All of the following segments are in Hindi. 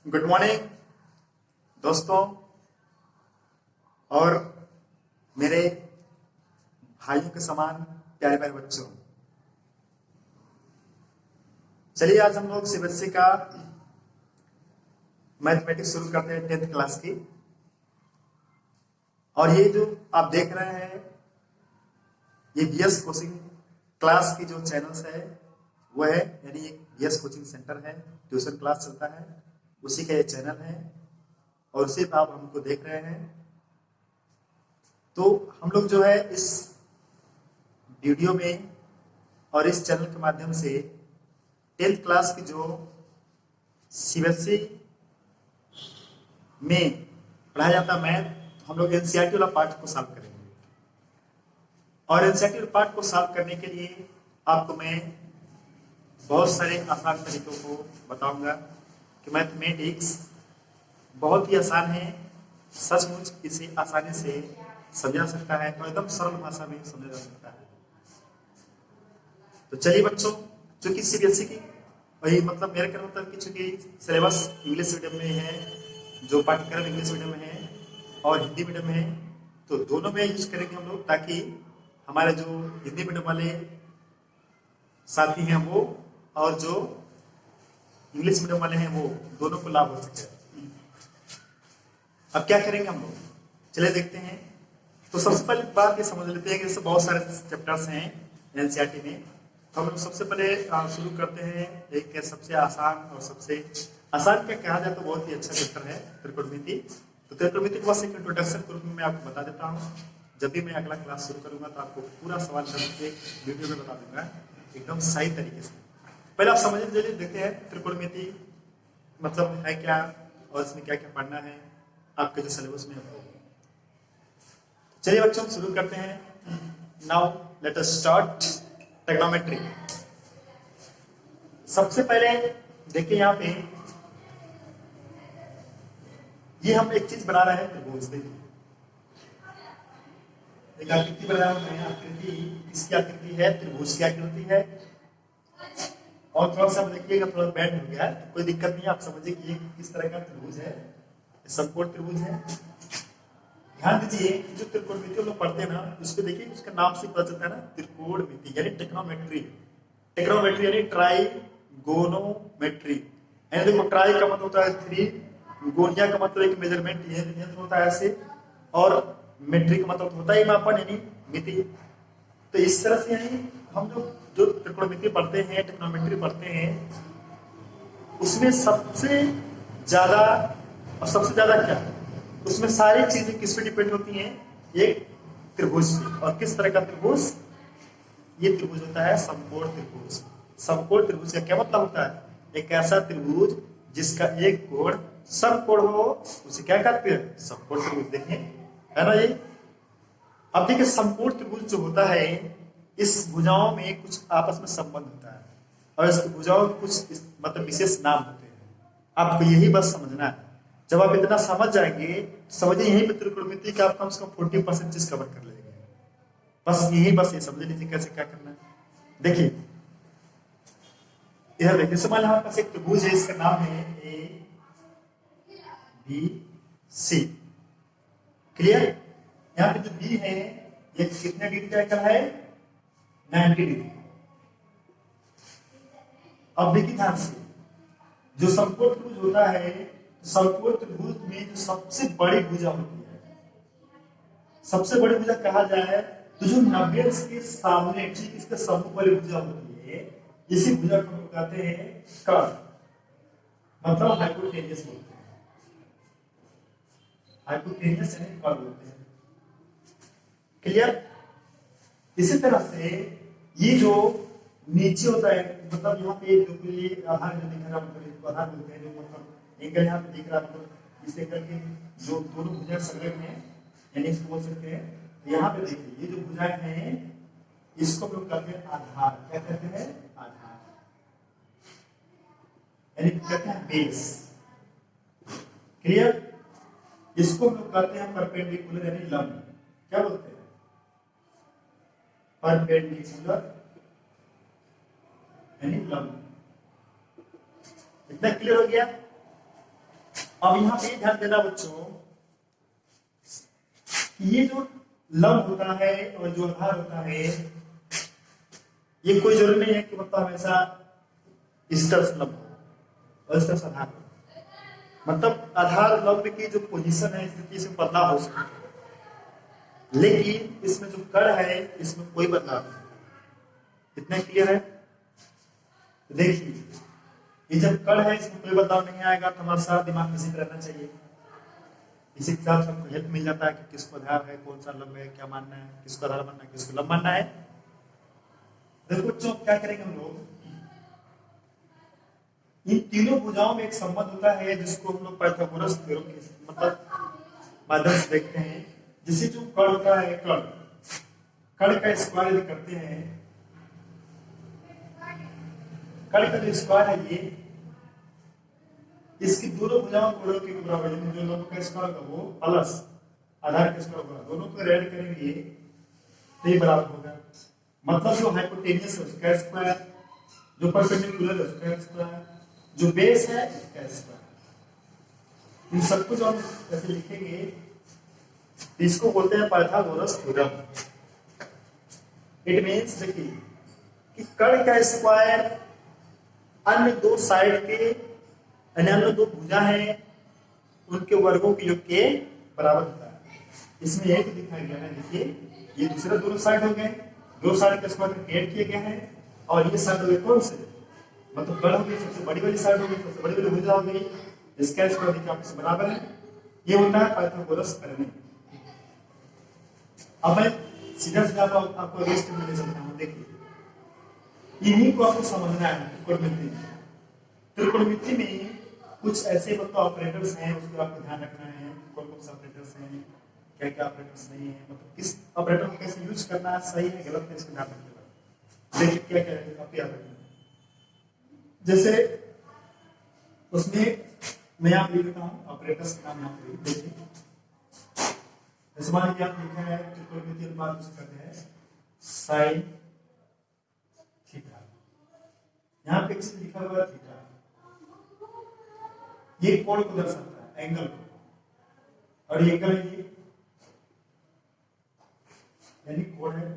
गुड मॉर्निंग दोस्तों और मेरे भाइयों के समान प्यारे प्यारे बच्चों। चलिए आज हम लोग सीबीएसई का मैथमेटिक्स शुरू करते हैं 10th क्लास की। और ये जो आप देख रहे हैं ये बीएस कोचिंग क्लास की जो चैनल्स है वो है, यानी एक बीएस कोचिंग सेंटर है, ट्यूशन क्लास चलता है, उसी का ये चैनल है और उसी पर आप हमको देख रहे हैं। तो हम लोग जो है इस वीडियो में और इस चैनल के माध्यम से 10th क्लास की जो सीबीएसई में पढ़ाया जाता मैथ, हम लोग एनसीईआरटी वाला पार्ट को सॉल्व करेंगे। और एनसीईआरटी वाले पार्ट को सॉल्व करने के लिए आपको मैं बहुत सारे आसान तरीकों को बताऊंगा कि मैथमेटिक्स बहुत ही आसान है, सचमुच इसे आसानी से समझा सकता है और एकदम सरल भाषा में समझा जा सकता है। तो चलिए बच्चों, चूंकि सीबीएसई की वही मतलब मेरे कहने मतलब कि चूंकि सिलेबस इंग्लिश मीडियम में है, जो पाठ्यक्रम इंग्लिश मीडियम में है और हिंदी मीडियम में है, तो दोनों में यूज करेंगे हम लोग, ताकि हमारे जो हिंदी मीडियम वाले साथी हैं वो और जो इंग्लिश मीडियम वाले हैं वो दोनों को लाभ हो सके। अब क्या करेंगे हम लोग, चलिए देखते हैं। तो सबसे पहले बात ये समझ लेते हैं कि जैसे बहुत सारे चैप्टर्स हैं एनसीईआरटी में। तो हम लोग सबसे पहले शुरू करते हैं एक सबसे आसान, और सबसे आसान क्या कहा जाए तो बहुत ही अच्छा चैप्टर है त्रिकोणमिति। तो त्रिकोणमिति को बस एक इंट्रोडक्शन के रूप में मैं आपको बता देता हूँ। जब भी मैं अगला क्लास शुरू करूंगा तो आपको पूरा सवाल करके एक वीडियो में बता दूंगा एकदम सही तरीके से। पहले आप समझ लीजिए, देखते हैं त्रिकोणमिति मतलब है क्या और इसमें क्या क्या पढ़ना है आपके जो सिलेबस में है। चलिए बच्चों शुरू करते हैं। Now let us start trigonometry. सबसे पहले देखिए यहाँ पे ये हम एक चीज बना रहे हैं त्रिभुज। देखिए एक आकृति बना रहे हैं, आकृति इसकी आकृति है, त्रिभुज की आकृति है। और थोड़ा सा देखिएगा थोड़ा बैंड हो गया है, तो कोई दिक्कत नहीं है, आप समझिए कि ये किस तरह का त्रिभुज है, समकोण त्रिभुज है। ध्यान दीजिए जो त्रिकोणमिति लोग पढ़ते हैं ना, उसको देखिए उसका नाम से पता चलता है ना, त्रिकोणमिति यानी ट्रिग्नोमेट्री। ट्रिग्नोमेट्री यानी ट्राइगोनोमेट्री। यानी देखो ट्राई का मतलब होता है 3, गोनिया का मतलब एक मेजरमेंट ये होता है ऐसे, और मेट्री का मतलब होता है मापन यानी मिति। तो इस तरह से यानी हम लोग जो त्रिकोणमिति पढ़ते हैं, ट्रिग्नोमेट्री पढ़ते हैं, उसमें सबसे ज्यादा और सबसे ज्यादा क्या, उसमें सारी चीजें किस पे डिपेंड होती हैं, एक त्रिभुज पे। और किस तरह का त्रिभुज, ये त्रिभुज होता है समकोण त्रिभुज। समकोण त्रिभुज का क्या मतलब होता है, एक ऐसा त्रिभुज जिसका एक कोण समकोण हो, उसे क्या कहते हैं, समकोण त्रिभुज। देखिए है ना ये। अब देखिए समकोण त्रिभुज जो होता है, इस भुजाओं में कुछ आपस में संबंध होता है और इस भुजाओं में कुछ मतलब विशेष नाम होते हैं। आपको यही बस समझना है। जब आप इतना समझ जाएंगे, समझिए यहीं पे त्रिकोणमिति का आप कम से कम 40% चीज कवर कर लेंगे। बस यही, बस ये समझ लीजिए कैसे क्या करना है। देखिए इधर देखिए, समान हमारे पास एक त्रिभुज है, इसका नाम है ABC। क्लियर। यहाँ पे जो बी है ये कितने डिग्री का एंगल है, 90 डिग्री। अब देखिए ध्यान से, जो समकोण त्रिभुज होता है, समकोण त्रिभुज में जो सबसे बड़ी भुजा होती है, सबसे बड़ी भुजा कहा जाए तो जो 90 के सामने ठीक इसके सम्मुख वाली भुजा होती है, इसी भुजा को हम कहते हैं कर्व, मतलब हाइपोटेन्यूस बोलते हैं। हाइपोटेन्यूस यानी कर्व बोलते हैं। क्लियर। इसी तरह से ये जो नीचे होता है, मतलब यहाँ पे जो ये आधार जो दिख रहा है, मतलब इसको आधार बोलते हैं, जो मतलब एंगल यहाँ पे दिख रहा है, मतलब इस एंगल के जो दोनों भुजाएं संलग्न हैं, यानी इसको बोल सकते हैं। तो यहाँ पे देखिए ये जो भुजाएं हैं इसको हम लोग कहते हैं आधार। क्या कहते हैं, आधार, यानी कहते हैं बेस। क्लियर। इसको हम लोग कहते हैं परपेंडिकुलर यानी लंब। क्या बोलते हैं, परपेंडिकुलर यानी लंब। इतना क्लियर हो गया। अब यहाँ पे ध्यान देना बच्चों, ये जो लंब होता है और जो आधार होता है, ये कोई जरूरी नहीं है कि मतलब हमेशा इस तरफ लंब हो और इस तरफ आधार हो। मतलब आधार लंब की जो पोजीशन है स्थिति से बदलाव हो सकता है, लेकिन इसमें जो कण है इसमें कोई बदलाव नहीं। इतना क्लियर है? देखिए, ये जब कण है इसमें कोई बदलाव नहीं आएगा तो हमारा सारा दिमाग किसी पे रहना चाहिए। इसी के साथ हमको हेल्प मिल जाता है कि किसको आधार है, कौन सा लंब है, क्या मानना है, किसको आधार मानना है, किसको लंब मानना है। देखो बच्चों, क्या करेंगे हम लोग, इन तीनों भुजाओं में एक संबंध होता है जिसको हम लोग पाइथागोरस थ्योरम के मतलब माध्यम से देखते हैं। जिसे जो कण होता है, कण का स्क्वायर यदि करते हैं, कण का जो स्क्वायर है ये, इसकी दोनों भुजाओं को के बराबर, जो लंब का स्क्वायर होगा वो प्लस आधार का स्क्वायर होगा, दोनों को ऐड करेंगे तो ये बराबर होगा। मतलब जो हाइपोटेनियस है उसका स्क्वायर, जो परपेंडिकुलर है उसका स्क्वायर, जो बेस है उसका स्क्वायर। इन सबको जो हम ऐसे लिखेंगे इसको बोलते हैं पाइथागोरस थ्योरम। इट मींस देखिए कि कण का स्क्वायर अन्य दो साइड के, अन्य दो भुजा हैं उनके वर्गों की योग के बराबर होता है। इसमें एक दिखाया गया है, देखिए ये दूसरे दोनों साइड हो गए, दो साइड का स्क्वायर ऐड किए गए हैं, और ये साइड हो गए कौन से, मतलब कण हो गई सबसे बड़ी वाली साइड हो गई, सबसे बड़ी वाली भुजा हो गई, इसका स्क्वायर देखिए आपस में बराबर है। ये होता है पाइथागोरस प्रमेय। अब मैं सीधा सीधा आपको रेस्ट में ले चलता हूं। देखिए, इन्हीं को आपको समझना है त्रिकोणमिति में। त्रिकोणमिति में कुछ ऐसे मतलब ऑपरेटर्स हैं, उसको आपको ध्यान रखना है, कौन कौन से ऑपरेटर्स हैं, क्या क्या ऑपरेटर्स नहीं है, मतलब किस ऑपरेटर को कैसे यूज करना है, सही है गलत है, इसको ध्यान रखिएगा। देखिए क्या क्या है आपको याद रखना है। जैसे उसमें मैं आप लिख देता हूँ ऑपरेटर्स का नाम, यहाँ पे देखिए, जैसे मान लीजिए आप लिखा है त्रिकोणमिति अनुपात यूज करते हैं साइन थीटा, यहाँ पे एक लिखा हुआ है थीटा, ये कोण को दर्शाता है, एंगल को, और ये एंगल ये यानी कोण है,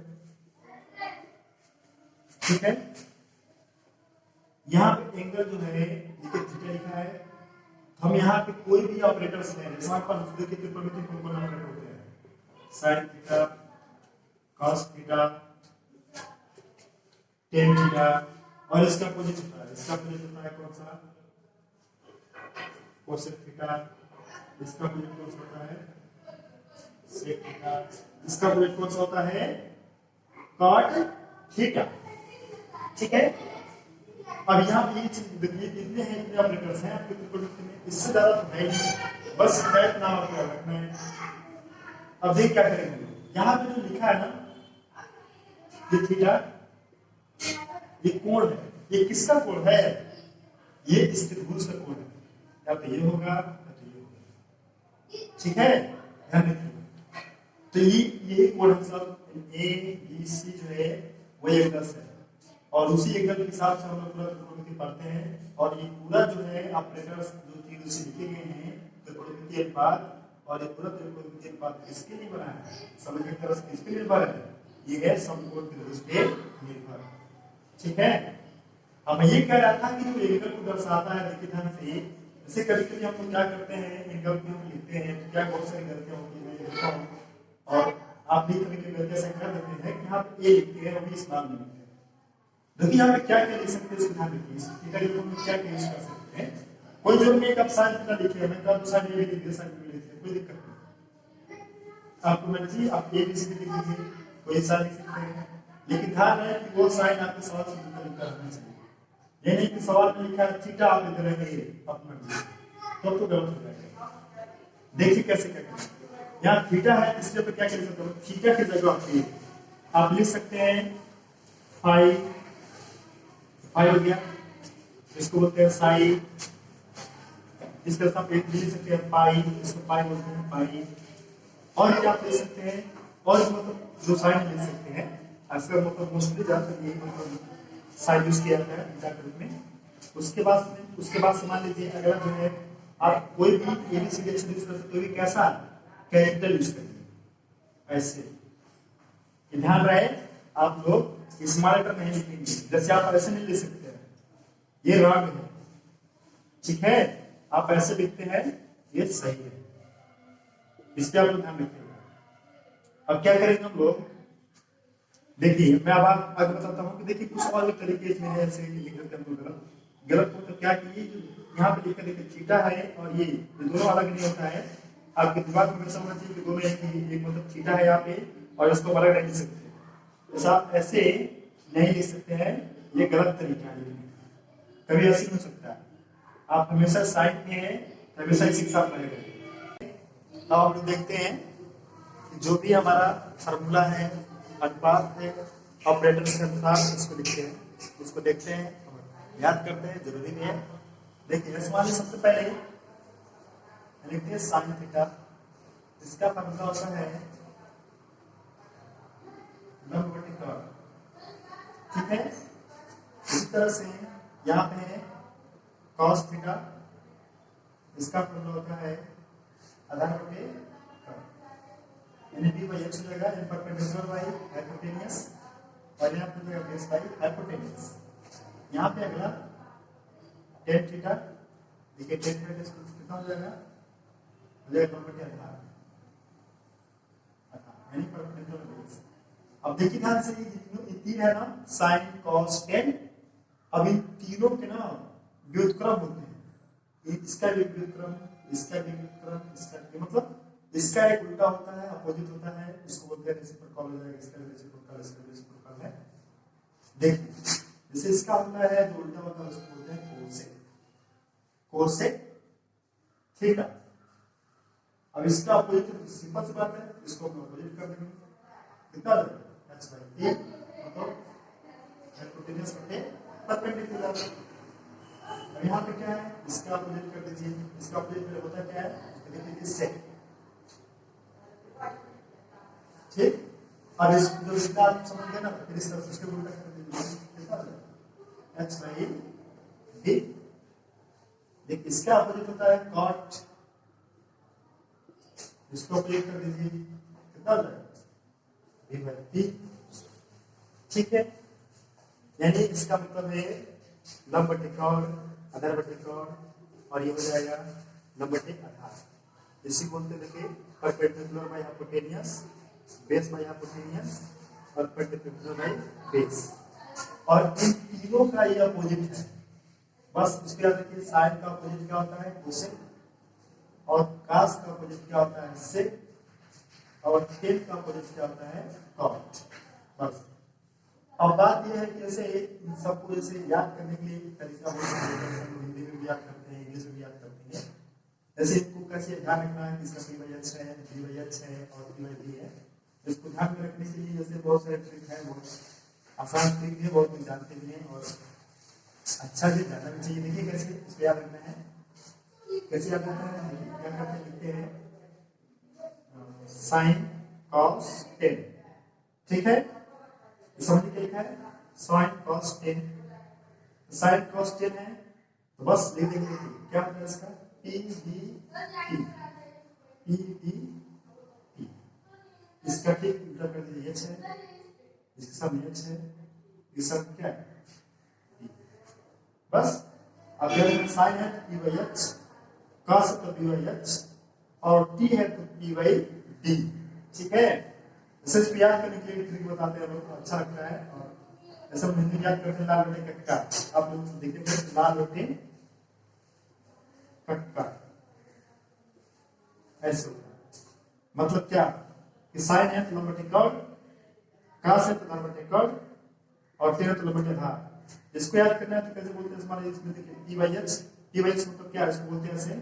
ठीक है। यहाँ पे एंगल जो है देखिए थीटा लिखा है, तो हम यहाँ पे कोई भी ऑपरेटर्स लें, जैसे हमारे पास देखिए त्रिकोणमिति कौन कौन ऑपरेटर होते हैं, sine theta, cos theta, tan theta, और इसका अपोजिट होता है, इसका अपोजिट होता है कौन सा, कोसेक थीटा, इसका अपोजिट कौन सा होता है, सेक थीटा, इसका अपोजिट कौन सा होता है, कॉट थीटा, ठीक है। अब यहाँ पे ये चीज देखिए, इतने हैं, इतने ऑपरेटर्स हैं आपके त्रिकोणमिति में, इससे ज्यादा तो है नहीं, बस इतना नाम आपको याद रखना है। अब देख क्या करेंगे, यहाँ पे जो लिखा है ना ये थीटा, ये कोण है, ये किसका कोण है, ये इस त्रिभुज का कोण है, या तो ये होगा या तो ये होगा, ठीक है, ध्यान रखिए। तो ये कोण है सब, ए बी सी जो है वो एंगल है, और उसी एंगल के हिसाब से हम लोग पूरा त्रिकोणमिति पढ़ते हैं। और ये पूरा जो है ऑपरेटर्स जो तीन से लिखे गए हैं त्रिकोणमिति अनुपात, और ये पूरा त्रिकोणमिति अनुपात किसके लिए बना है, समझ के तरह से किसके निर्भर है, ये है समकोण त्रिभुज पे निर्भर, ठीक है। अब मैं ये कह रहा था कि जो एंगल को दर्शाता है, देखिए ध्यान से, जैसे कभी कभी हम लोग क्या करते हैं, एंगल को हम लिखते हैं तो क्या बहुत सारी गलतियां होती है, मैं लिखता हूँ और आप भी कभी कभी गलतियां ऐसा कर देते हैं कि आप ए लिखते हैं और भी इस नाम नहीं लिखते हैं। देखिए यहाँ पे क्या क्या लिख सकते हैं, इसको ध्यान रखिए, इस थीटा के रूप में क्या क्या यूज कर सकते हैं। कोई जो नहीं, एक साइन थीटा लिखे, मैं कल दूसरा ये लिख दिया, साइन लिख दिया, कोई दिक्कत नहीं, आपको मर्जी, आप ए बी सी लिख दीजिए, कोई साइन लिख सकते हैं, लेकिन ध्यान है कि वो साइन आपके सवाल से लिखा रहना चाहिए। ये नहीं कि सवाल में लिखा है थीटा आप लिख रहे हैं अपनी मर्जी, तब तो गलत हो जाएगा। देखिए कैसे क्या करें, यहाँ थीटा है, इस जगह पे क्या कर सकते हो, थीटा की जगह आप लिख सकते हैं फाई, फाई हो गया, इसको बोलते हैं साई, इस तरह से आप लिख सकते हैं पाई, इसको पाई बोलते हैं पाई, और क्या आप लिख सकते हैं, और मतलब जो साइन लिख सकते हैं, अक्सर मतलब मोस्टली ज्यादातर यही मतलब साइन यूज किया जाता है थीटा के रूप में। उसके बाद से मान लीजिए अगला जो है आप कोई भी एबीसीडी यूज कर सकते हो, कैसा कैरेक्टर यूज करिए ऐसे। ध्यान रहे आप लोग स्मॉल लेटर नहीं लिखेंगे, जैसे आप ऐसे नहीं लिख सकते हैं, ये रॉन्ग है, ठीक है। आप ऐसे लिखते हैं, ये सही है, इस पे आप लोग ध्यान रखिएगा। अब क्या करेंगे हम लोग, देखिए मैं अब आगे बताता हूँ कि देखिए कुछ और भी तरीके इसमें है, ऐसे लिख देते हैं हम लोग गलत हो तो क्या कि यहाँ पे लिखा देखिए थीटा है और ये दोनों अलग नहीं होता है। आपके दिमाग में हमेशा होना चाहिए कि दोनों एक मतलब थीटा है यहाँ पे और इसको अलग नहीं लिख सकते, जैसा आप ऐसे नहीं लिख सकते हैं, ये गलत तरीका है लिखने का, कभी ऐसे नहीं हो सकता है। आप हमेशा साइन में है, हमेशा इसी के साथ रहेगा। अब हम लोग देखते हैं जो भी हमारा फार्मूला है, अनुपात है, ऑपरेटर्स के अनुसार इसको लिखते हैं, इसको देखते हैं, याद करते हैं, जरूरी नहीं है। देखिए इस वाले सबसे पहले लिखते हैं साइन थीटा, इसका फार्मूला होता है लंब बटे कॉट, ठीक है। इसी तरह से यहाँ पे है कॉस थीटा, इसका फार्मूला होता है आधार बटे कॉट, यानी b बाई x हो जाएगा, इन परपेंडिकुलर बाई हाइपोटेनियस और यहाँ पे जाएगा बेस बाई हाइपोटेनियस। यहाँ पे अगला टेन थीटा, देखिए टेन थीटा कितना हो जाएगा, लंब बटे आधार, यानी परपेंडिकुलर बेस। अब देखिए ध्यान से, ये तीन है ना, साइन कॉस टेन, अब इन तीनों के ना व्युत्क्रम होते हैं, इसका भी व्युत्क्रम, इसका भी व्युत्क्रम, इसका भी, मतलब इसका एक उल्टा होता है, अपोजिट होता है, इसको बोलते हैं रेसिप्रोकल हो जाएगा, इसका भी रेसिप्रोकल, इसका भी रेसिप्रोकल है। देखिए जैसे इसका होता है जो उल्टा होता है उसको बोलते हैं कोसेक, कोसेक ठीक है। अब इसका अपोजिट सिंपल सी बात है, इसको हम अपोजिट कर देंगे, कितना h बाई a, मतलब हाइपोटेनस बटे परपेंडिकुलर। अब यहाँ पे क्या है, इसका अपोजिट कर दीजिए, इसका अपोजिट पहले होता क्या है, देखिए सेक, ठीक। और इस जो इसका आप समझ गए ना, फिर इस तरह से इसके उल्टा कर दीजिए, कितना h बाई d। देखिए इसका अपोजिट होता है कॉट, इसको अपोजिट कर दीजिए, कितना हो जाएगा b बाई t, ठीक है। यानी इसका मतलब है लंब बटे कॉट, आधार बटे कॉट, और ये हो जाएगा लंब बटे आधार, इसी बोलते देखिए perpendicular by hypotenuse, base by hypotenuse और परपेंडिकुलर बाई बेस। और इन तीनों का ये अपोजिट है, बस इसके याद रखिए, साइन का अपोजिट क्या होता है, कोसेक, और कास का अपोजिट क्या होता है, सेक, और टेन का अपोजिट क्या होता है, कॉट। बस अब बात यह है कि जैसे इन सबको जैसे याद करने के लिए तरीका हो सकता है, हिंदी में भी याद करते हैं, इंग्लिश में भी याद करते हैं। जैसे इनको कैसे ध्यान रखना है कि इसका p बाई h है, b बाई h है और p बाई b है, इसको ध्यान में रखने के लिए जैसे बहुत सारे ट्रिक है, बहुत आसान ट्रिक है, बहुत लोग जानते भी हैं और अच्छा से जानना भी चाहिए। देखिए कैसे इसको याद रखना है, कैसे याद रखना है, क्या करते हैं, लिखते हैं साइन कॉस टेन, ठीक है। समझ के लिखा है sine cos tan, sine cos tan है तो बस लिख देंगे क्या होता है इसका p b t, इसका ठीक उल्टा कर दीजिए, h है, इसके सामने h है, इसके सामने क्या है t। बस अब अगर साइन है तो p बाई h, कॉस है तो p बाई h, और t है तो p बाई d, ठीक है। इसे याद करने के लिए ट्रिक बताते हैं लोग, अच्छा लगता है। और ऐसा हिंदी में याद करते हैं लाल बटे कक्का, आप लोग देखेंगे लाल बटे कक्का, ऐसे होता है। मतलब क्या कि साइन है तो लंब बटे कॉट, कास है तो लंब बटे कॉट, और टेन है तो लंब बटे आधार। इसको याद करना है तो कैसे बोलते हैं, हमारे इसमें देखिए p by h, p by h मतलब क्या है, इसको बोलते हैं ऐसे,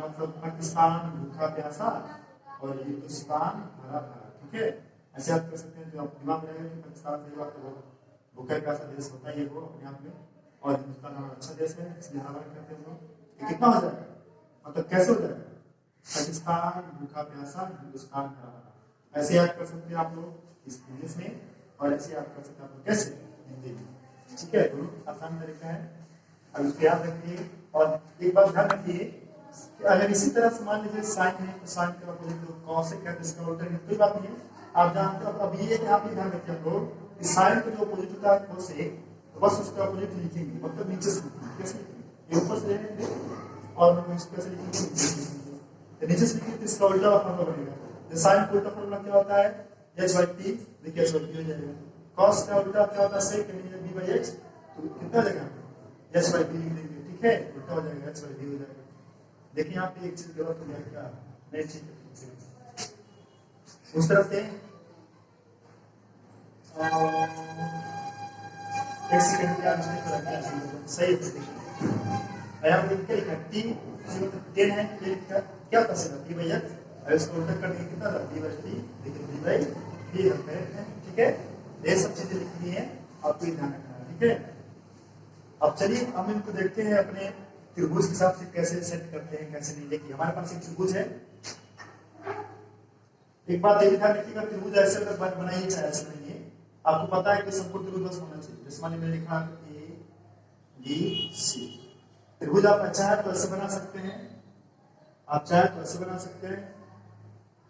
मतलब पाकिस्तान भूखा प्यासा और हिंदुस्तान हरा भरा, ठीक है। ऐसे आप कर सकते हैं, जो आप दिमाग में रहेगा कि पाकिस्तान सही बात है, भूखा प्यासा देश होता है ये वो अपने आप में, और हिंदुस्तान हमारा अच्छा देश है, इसलिए हरा करते हैं लोग। ये कितना हो जाएगा, मतलब कैसे हो जाएगा, पाकिस्तान भूखा प्यासा हिंदुस्तान हरा भरा, ऐसे याद कर सकते हैं आप लोग इस इंग्लिश में, और ऐसे याद कर सकते हैं आप लोग कैसे हिंदी में, ठीक है। दोनों आसान तरीका है, अब इसको याद रखिए। और एक बात ध्यान रखिए, अगर इसी तरह से मान लीजिए साइन है तो साइन का अपोजिट कॉसेक है तो इसका उल्टा है, कोई बात नहीं है। आप जानते हो, अब ये यहाँ पे ध्यान रखिए आप लोग कि साइन का जो अपोजिट होता है कॉसेक, तो बस उसका अपोजिट लिखेंगे, मतलब नीचे से लिखेंगे। कैसे लिखेंगे? ऊपर से लेंगे और कैसे लिखेंगे? तो नीचे से लिखेंगे तो इसका उल्टा फॉर्मूला बनेगा। साइन का उल्टा फॉर्मूला क्या होता है? h/p। देखिए h/p हो जाएगा। कॉस का उल्टा क्या होता है? सेक b/h। तो कितना हो जाएगा? h/p लिख देंगे, ठीक है, उल्टा हो जाएगा, h/p हो जाएगा। देखिए यहाँ पे एक चीज गलत हो जाएगा, नई चीज उस तरह से एक सेकंड क्या सही है। यहाँ पे क्या लिखा? टी 10 है, क्या पसेगा b/h, और इसको उल्टा करके कितना था? b/t। देखिए b/t है, ठीक है। ये सब चीजें लिखनी है, आपको ध्यान रखना है, ठीक है। अब चलिए हम इनको देखते हैं अपने त्रिभुज के हिसाब से कैसे सेट करते हैं, कैसे नहीं। देखिए हमारे पास एक त्रिभुज है, एक बात ये ध्यान रखिएगा, त्रिभुज ऐसे अगर बनाइए चाहे ऐसे बनाइए, आपको पता है कि समकोण त्रिभुज बस होना चाहिए। जैसे मान मैंने लिखा ABC। त्रिभुज आप चाहे तो ऐसे बना सकते हैं, आप चाहे तो ऐसे बना सकते हैं,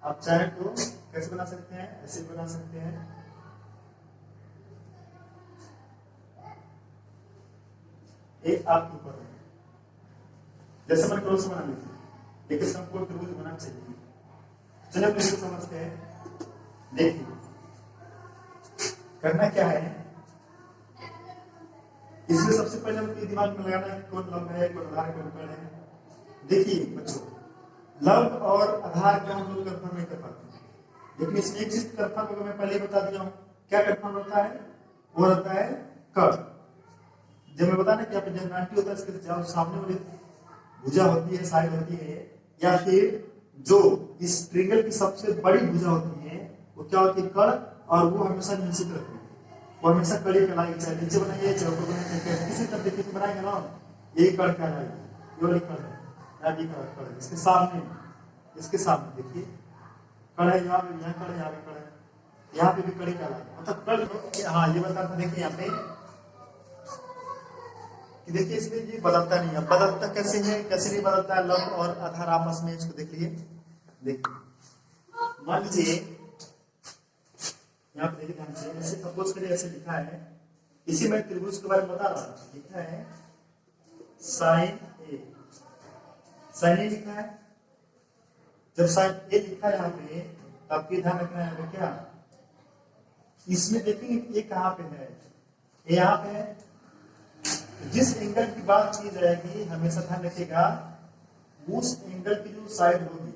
आप चाहे तो कैसे बना सकते हैं? ऐसे बना सकते हैं। एक आपके ऊपर है, जैसे मैंने क्रॉस बना ली थी, लेकिन समकोण त्रिभुज बना चाहिए। चलिए हम इसको समझते हैं। देखिए करना क्या है, इसमें सबसे पहले हमको दिमाग में लगाना है कौन लंब है, कौन आधार, कौन कर्ण है। देखिए बच्चों, लंब और आधार का हम लोग कंफर्म नहीं कर पाते, लेकिन इसमें एक चीज कंफर्म होगा, मैं पहले ही बता दिया हूं। क्या कंफर्म होता है? वो रहता है कर्ण। जब मैं बताना कि आप जब 90 होता है, इसके सामने वाली भुजा होती है, साइड होती है, या फिर जो इस ट्रिंगल की सबसे बड़ी भुजा होती है वो क्या होती है? कर्ण। और वो हमेशा निश्चित रहती है, वो हमेशा कड़ी कहलाएगी, चाहे नीचे बनाइए चाहे ऊपर बनाइए, किसी तरह देखिए बनाएंगे ना, यही कर्ण कहलाएगी। ये वाली कर्ण है, ये कर्ण इसके सामने, इसके सामने देखिए कर्ण है, यहाँ पे, यहाँ कर्ण है, यहाँ पे कर्ण है, यहाँ पे भी कड़ी कहलाएगी, मतलब कर्ण। हाँ ये बता था, देखिए यहाँ पे कि देखिए इसमें ये बदलता नहीं है। बदलता कैसे है, कैसे नहीं बदलता है? लंब और आधार आपस में, इसको देख लीजिए। देखिए मान लीजिए यहाँ पे देखिए ध्यान से, ऐसे सपोज करिए ऐसे लिखा है, इसी में त्रिभुज के बारे में बता रहा हूं। लिखा है साइन ए, साइन ए लिखा है। जब साइन ए लिखा है यहाँ पे, तो आपको ध्यान रखना है क्या, इसमें देखेंगे ये कहाँ पे है, ये यहाँ पे है। जिस एंगल की बात की जाएगी हमेशा ध्यान रखिएगा, उस एंगल की जो साइड होगी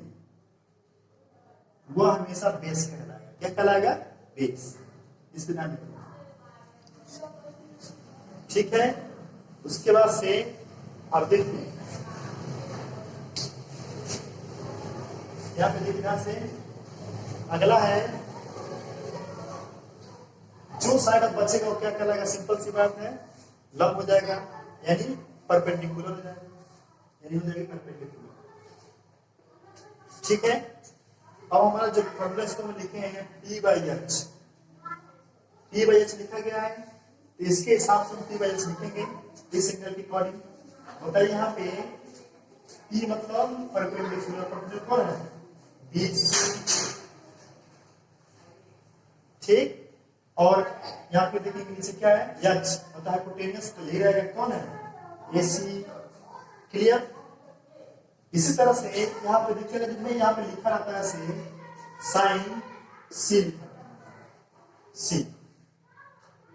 वो हमेशा बेस कहलाएगा। क्या कहलाएगा? बेस। इस पे ध्यान रखिएगा, ठीक है। उसके बाद से आप देखिए यहाँ पे देखिए ध्यान से, अगला है जो साइड अब बचेगा वो क्या कहलाएगा? सिंपल सी बात है, लंब हो जाएगा, यानी परपेंडिकुलर हो जाएगा, यानी हो जाएगी परपेंडिकुलर, ठीक है। अब हमारा जो फॉर्मूला इसको हम लिखे हैं P/h, P/h लिखा गया है, तो इसके हिसाब से हम P/h लिखेंगे इस एंगल के अकॉर्डिंग। बताइए यहाँ पे P मतलब परपेंडिकुलर, परपेंडिकुलर कौन है? बीच, ठीक। और यहाँ पे देखिए नीचे क्या है? H होता है हाइपोटेन्यूस, तो ये रहेगा कौन है? AC, clear. इसी तरह से यहाँ पे देखिएगा, जितने यहाँ पे लिखा रहता है साइन C लिखा है, C।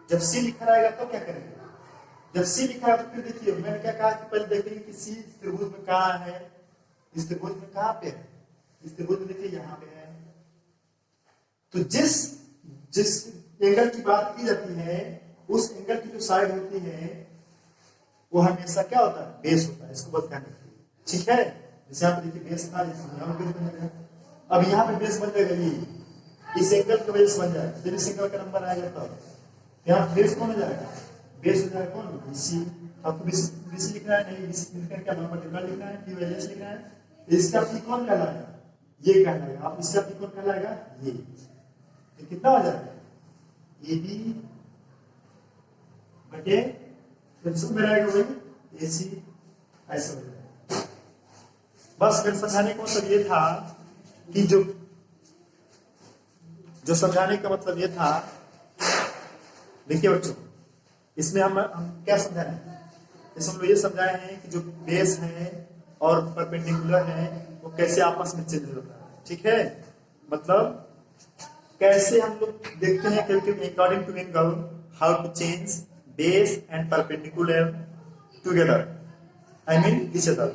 जब C लिखा रहेगा तो क्या करेंगे? जब C लिखा है तो फिर देखिए मैंने क्या कहा कि पहले देखेंगे कि C त्रिभुज में कहाँ है, इस त्रिभुज में कहाँ पे है, इस त्रिभुज में देखिए यहाँ पे है। तो जिस एंगल की बात की जाती है, उस एंगल की जो साइड होती है वो हमेशा क्या होता है? बेस होता है। इसको बस ध्यान रखिए, ठीक है। जैसे यहाँ पे देखिए बेस था, यहाँ पे बेस बन जाएगा। अब यहाँ पे बेस बन जाएगा, ये इस एंगल का बेस बन जाएगा। जब इस एंगल का नंबर आएगा तब यहाँ बेस कौन हो जाएगा? बेस हो जाएगा कौन? BC। आपको BC लिखना है, नहीं BC लिखना है, क्या परपेंडिकुलर लिखना है, P/h लिखना है। इसका P कौन कहलाएगा? ये कहलाएगा। आप इसका P कौन कहलाएगा? ये। तो कितना हो जाएगा? AB बटे फिर में रहेगा वही AC, ऐसा हो जाएगा। बस मेरे समझाने का मतलब ये था कि जो समझाने का मतलब ये था, देखिए बच्चों, इसमें हम क्या समझाए हैं? इसमें हम लोग ये समझाए हैं कि जो बेस है और परपेंडिकुलर है वो कैसे आपस में चेंज होता है। ठीक है, मतलब कैसे हम लोग देखते हैं कि according to angle how to change base and perpendicular together, I mean each other.